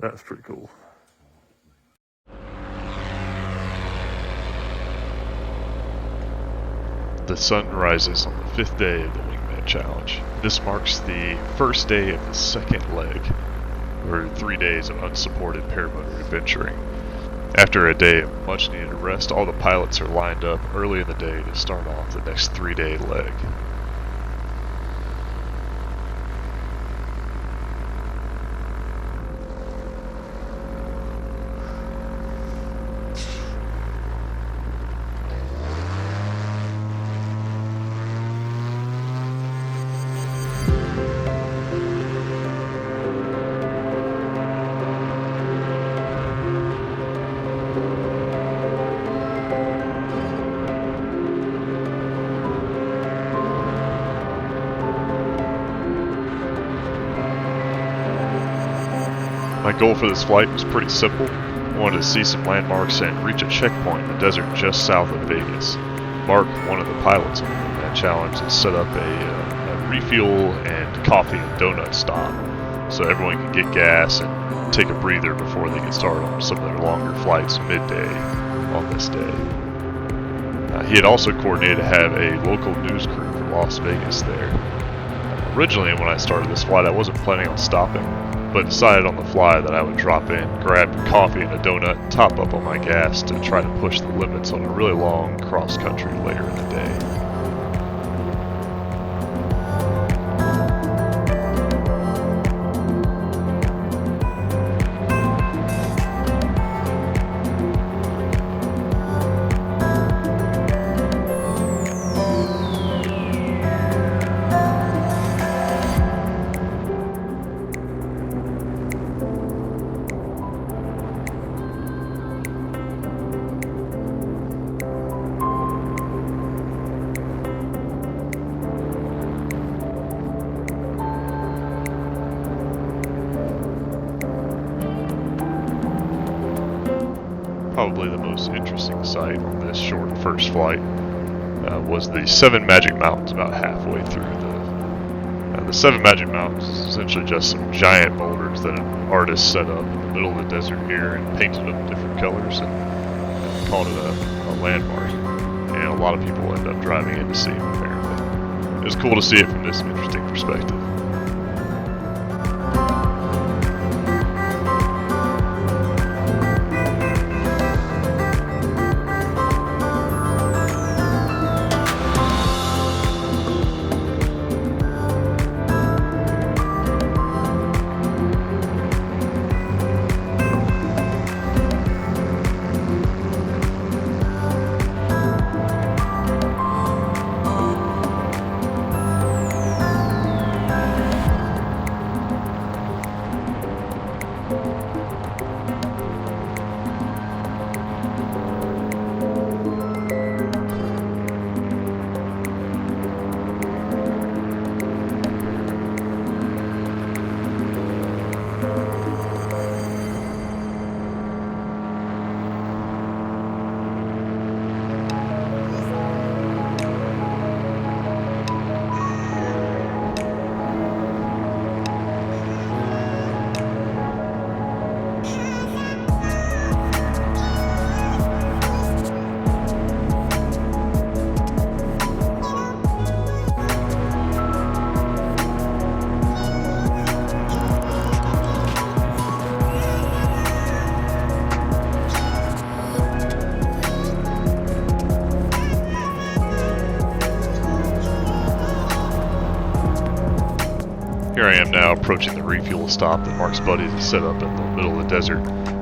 That's pretty cool. The sun rises on the 5th day of the Wingman Challenge. This marks the first day of the second leg, or 3 days of unsupported paramotor adventuring. After a day of much needed rest, all the pilots are lined up early in the day to start off the next 3-day leg. My goal for this flight was pretty simple. I wanted to see some landmarks and reach a checkpoint in the desert just south of Vegas. Mark, one of the pilots on that challenge, has set up a refuel and coffee and donut stop so everyone can get gas and take a breather before they get started on some of their longer flights midday on this day. He had also coordinated to have a local news crew from Las Vegas there. Originally, when I started this flight, I wasn't planning on stopping, but decided on the fly that I would drop in, grab coffee and a donut, and top up on my gas to try to push the limits on a really long cross-country later in the day. Probably the most interesting sight on this short first flight was the 7 Magic Mountains about halfway through. The 7 Magic Mountains is essentially just some giant boulders that an artist set up in the middle of the desert here and painted them different colors and called it a landmark. And a lot of people end up driving in to see them apparently. It was cool to see it from this interesting perspective. Here I am now approaching the refuel stop that Mark's buddies had set up in the middle of the desert.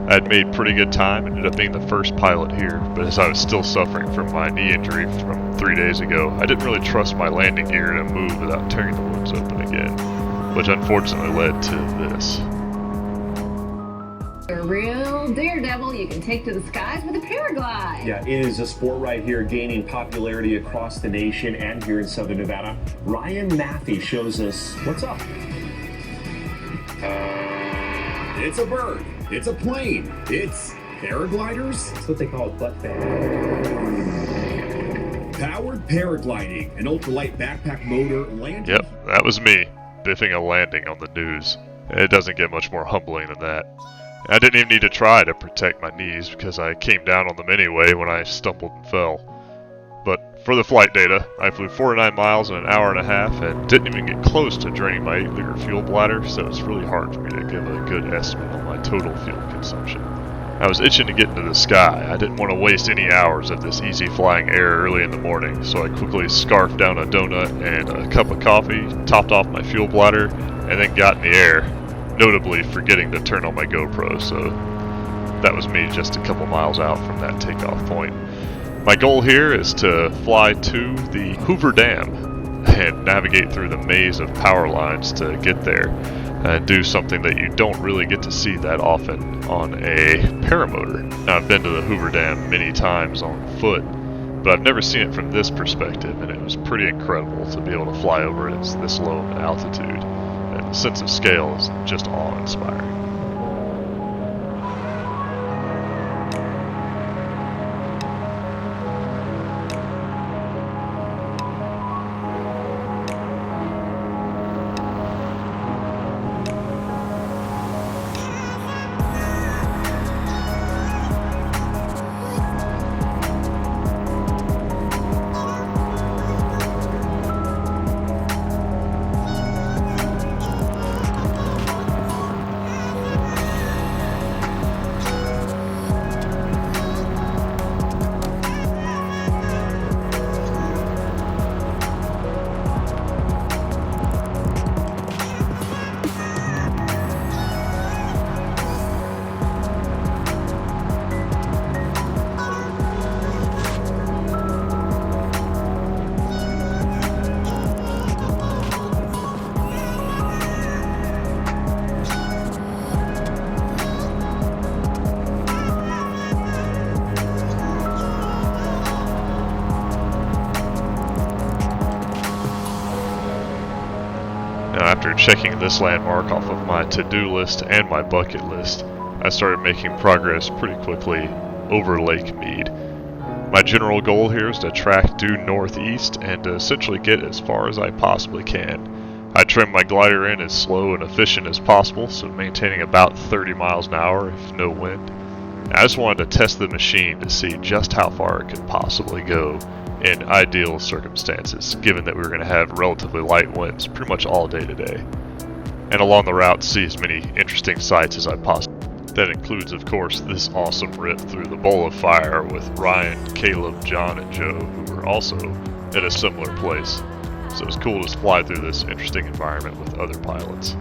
I had made pretty good time and ended up being the first pilot here, but as I was still suffering from my knee injury from 3 days ago, I didn't really trust my landing gear to move without tearing the woods open again, which unfortunately led to this. A real daredevil you can take to the skies with a paraglide. Yeah, it is a sport right here gaining popularity across the nation and here in Southern Nevada. Ryan Maffey shows us what's up. It's a bird. It's a plane. It's paragliders. That's what they call a butt bag. Powered paragliding, an ultralight backpack motor landing. Yep, that was me, biffing a landing on the news. It doesn't get much more humbling than that. I didn't even need to try to protect my knees because I came down on them anyway when I stumbled and fell. But for the flight data, I flew 49 miles in an hour and a half and didn't even get close to draining my 8-liter fuel bladder, so it's really hard for me to give a good estimate on my total fuel consumption. I was itching to get into the sky. I didn't want to waste any hours of this easy flying air early in the morning, so I quickly scarfed down a donut and a cup of coffee, topped off my fuel bladder, and then got in the air, notably forgetting to turn on my GoPro, so that was me just a couple miles out from that takeoff point. My goal here is to fly to the Hoover Dam and navigate through the maze of power lines to get there and do something that you don't really get to see that often on a paramotor. Now, I've been to the Hoover Dam many times on foot, but I've never seen it from this perspective, and it was pretty incredible to be able to fly over it at this low of an altitude. And the sense of scale is just awe-inspiring. Now, after checking this landmark off of my to-do list and my bucket list, I started making progress pretty quickly over Lake Mead. My general goal here is to track due northeast and to essentially get as far as I possibly can. I trim my glider in as slow and efficient as possible, so maintaining about 30 miles an hour if no wind. I just wanted to test the machine to see just how far it could possibly go in ideal circumstances, given that we were going to have relatively light winds pretty much all day today. And along the route, see as many interesting sights as I possibly can. That includes, of course, this awesome rip through the bowl of fire with Ryan, Caleb, John, and Joe, who were also at a similar place. So it's cool to fly through this interesting environment with other pilots.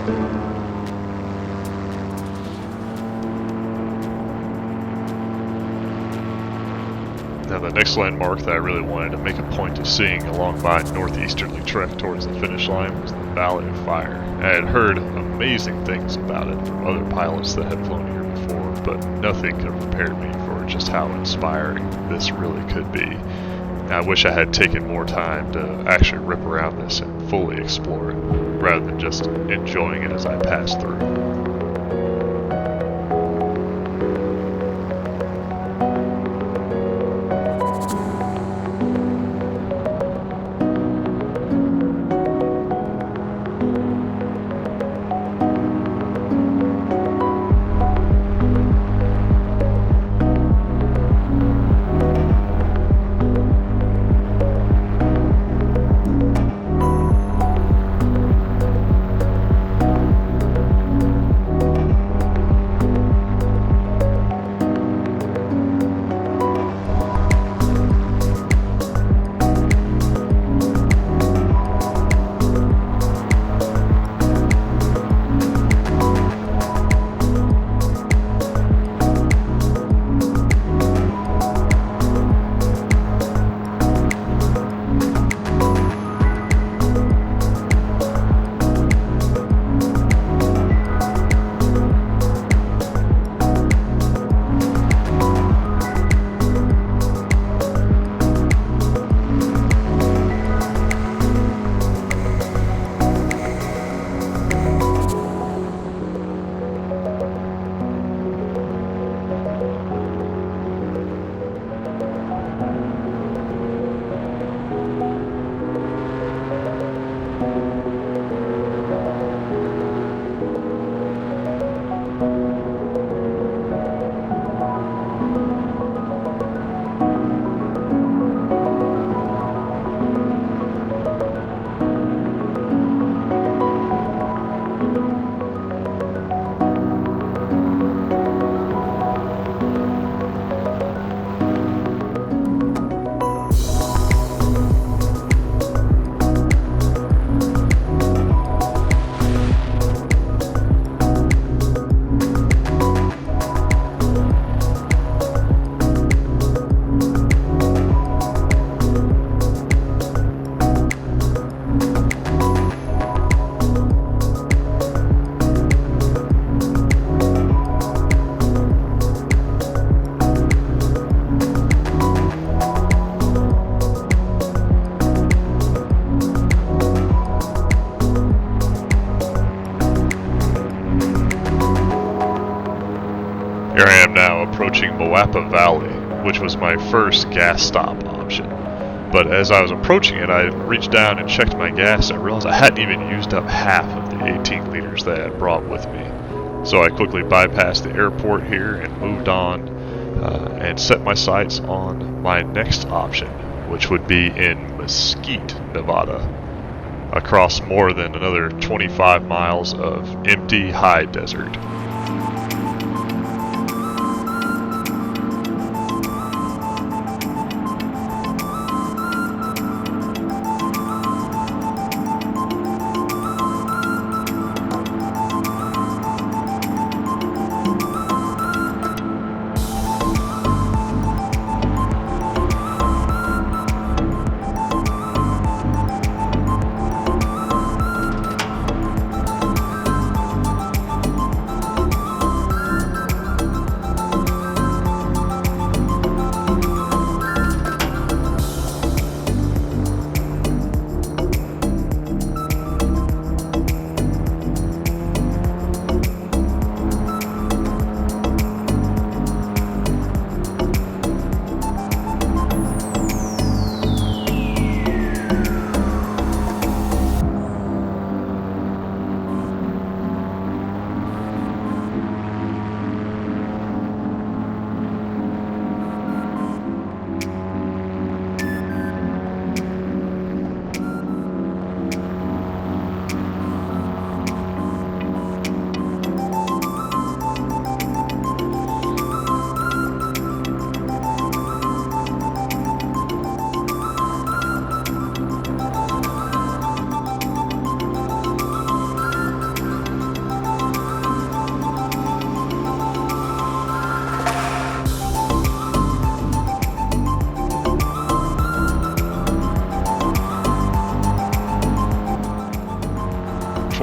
Now the next landmark that I really wanted to make a point of seeing along my northeasterly trek towards the finish line was the Valley of Fire. I had heard amazing things about it from other pilots that had flown here before, but nothing could have prepared me for just how inspiring this really could be. I wish I had taken more time to actually rip around this and fully explore it, rather than just enjoying it as I passed through. Here I am now approaching Moapa Valley, which was my first gas stop option. But as I was approaching it, I reached down and checked my gas and I realized I hadn't even used up half of the 18 liters that I had brought with me. So I quickly bypassed the airport here and moved on and set my sights on my next option, which would be in Mesquite, Nevada, across more than another 25 miles of empty high desert.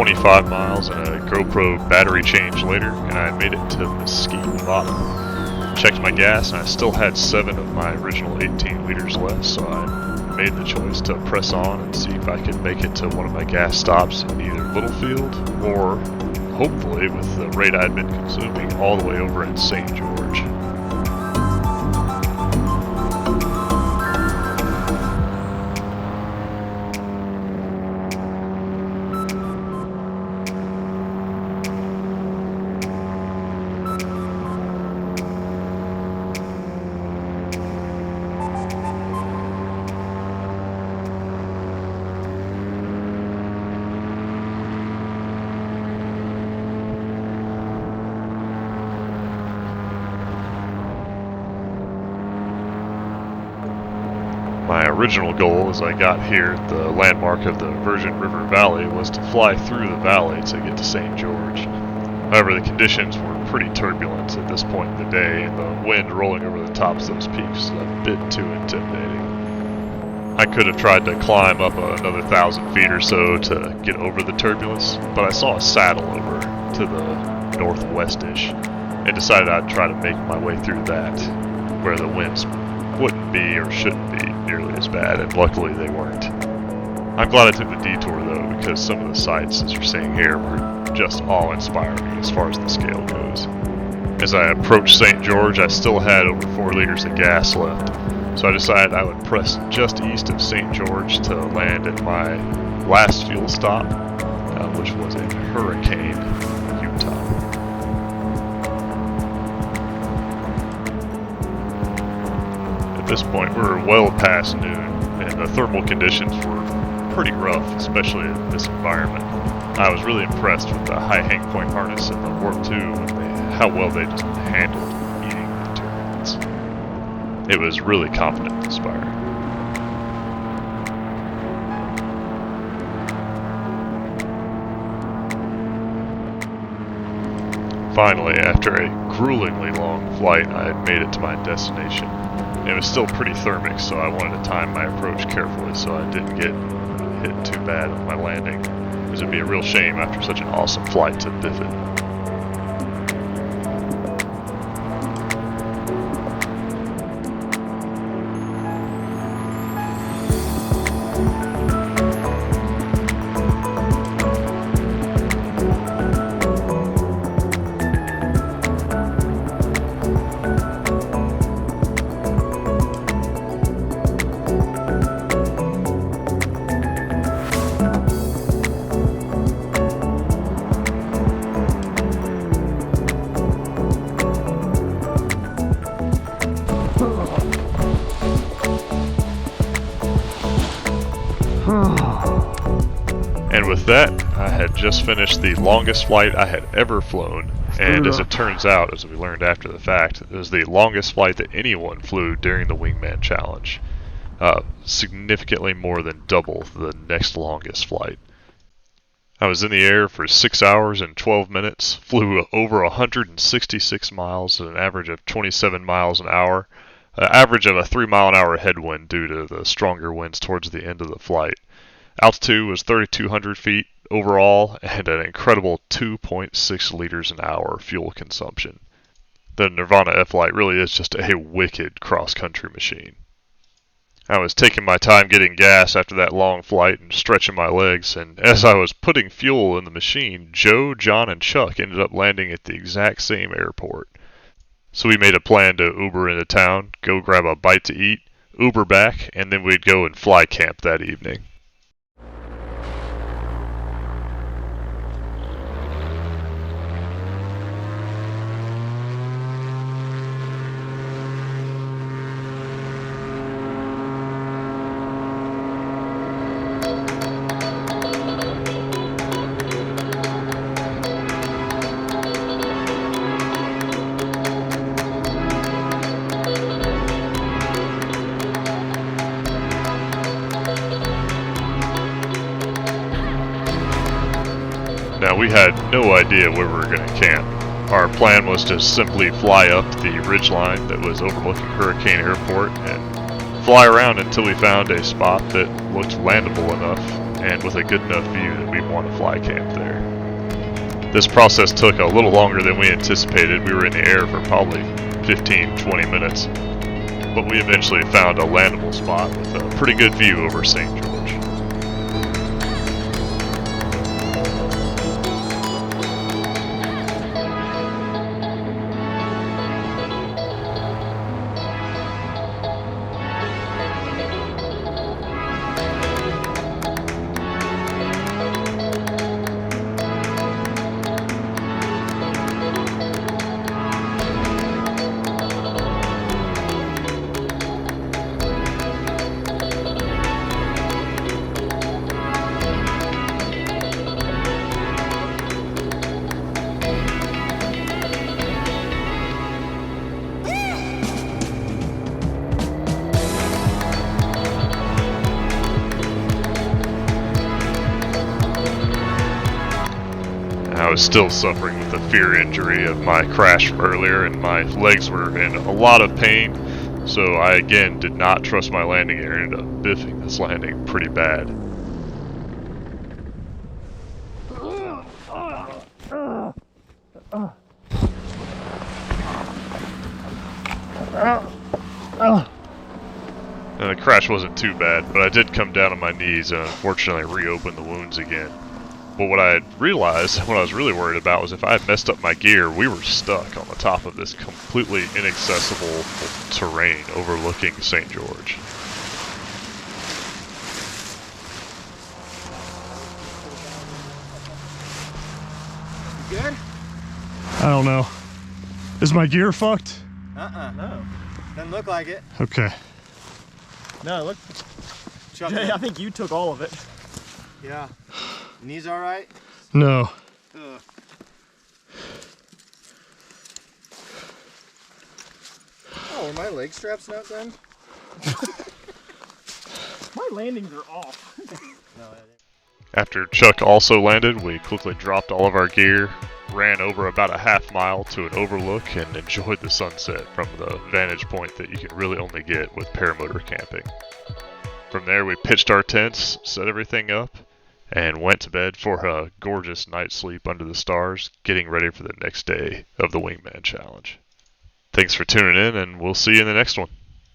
25 miles and a GoPro battery change later, and I made it to Mesquite, Nevada. Checked my gas, and I still had 7 of my original 18 liters left, so I made the choice to press on and see if I could make it to one of my gas stops in either Littlefield or, hopefully, with the rate I'd been consuming, all the way over in St. George. My original goal as I got here at the landmark of the Virgin River Valley was to fly through the valley to get to St. George. However, the conditions were pretty turbulent at this point in the day, and the wind rolling over the tops of those peaks was a bit too intimidating. I could have tried to climb up another 1,000 feet or so to get over the turbulence, but I saw a saddle over to the northwest-ish, and decided I'd try to make my way through that, where the winds wouldn't be or shouldn't be nearly as bad, and luckily they weren't. I'm glad I took the detour though, because some of the sights, as you're seeing here, were just awe-inspiring as far as the scale goes. As I approached St. George, I still had over 4 liters of gas left, so I decided I would press just east of St. George to land at my last fuel stop, which was in Hurricane, Utah. At this point, we were well past noon, and the thermal conditions were pretty rough, especially in this environment. I was really impressed with the high hang point harness and the warp 2 and how well they just handled eating the turbulence. It was really confidence inspiring. Finally, after a gruelingly long flight, I had made it to my destination. It was still pretty thermic, so I wanted to time my approach carefully so I didn't get hit too bad with my landing, as it'd be a real shame after such an awesome flight to biff it. And with that, I had just finished the longest flight I had ever flown, and as it turns out, as we learned after the fact, it was the longest flight that anyone flew during the Wingman Challenge. Significantly more than double the next longest flight. I was in the air for 6 hours and 12 minutes, flew over 166 miles at an average of 27 miles an hour, an average of a 3-mile-an-hour headwind due to the stronger winds towards the end of the flight. Altitude was 3,200 feet overall, and an incredible 2.6 liters an hour fuel consumption. The Nirvana F-Flight really is just a wicked cross-country machine. I was taking my time getting gas after that long flight and stretching my legs, and as I was putting fuel in the machine, Joe, John, and Chuck ended up landing at the exact same airport. So we made a plan to Uber into town, go grab a bite to eat, Uber back, and then we'd go and fly camp that evening. Now, we had no idea where we were going to camp. Our plan was to simply fly up the ridgeline that was overlooking Hurricane Airport and fly around until we found a spot that looked landable enough and with a good enough view that we'd want to fly camp there. This process took a little longer than we anticipated. We were in the air for probably 15-20 minutes, but we eventually found a landable spot with a pretty good view over St. George. I was still suffering with the fear injury of my crash from earlier, and my legs were in a lot of pain, so I again did not trust my landing gear and ended up biffing this landing pretty bad. And the crash wasn't too bad, but I did come down on my knees and unfortunately reopened the wounds again. But what I had realized, what I was really worried about, was if I had messed up my gear, we were stuck on the top of this completely inaccessible terrain overlooking St. George. You good? I don't know. Is my gear fucked? No. Doesn't look like it. Okay. No, look. Jay, I think you took all of it. Yeah. Knees all right? No. Ugh. Oh, are my leg straps not done? My landings are off. No, After Chuck also landed, we quickly dropped all of our gear, ran over about a half mile to an overlook, and enjoyed the sunset from the vantage point that you can really only get with paramotor camping. From there, we pitched our tents, set everything up, and went to bed for a gorgeous night's sleep under the stars, getting ready for the next day of the Wingman Challenge. Thanks for tuning in, and we'll see you in the next one.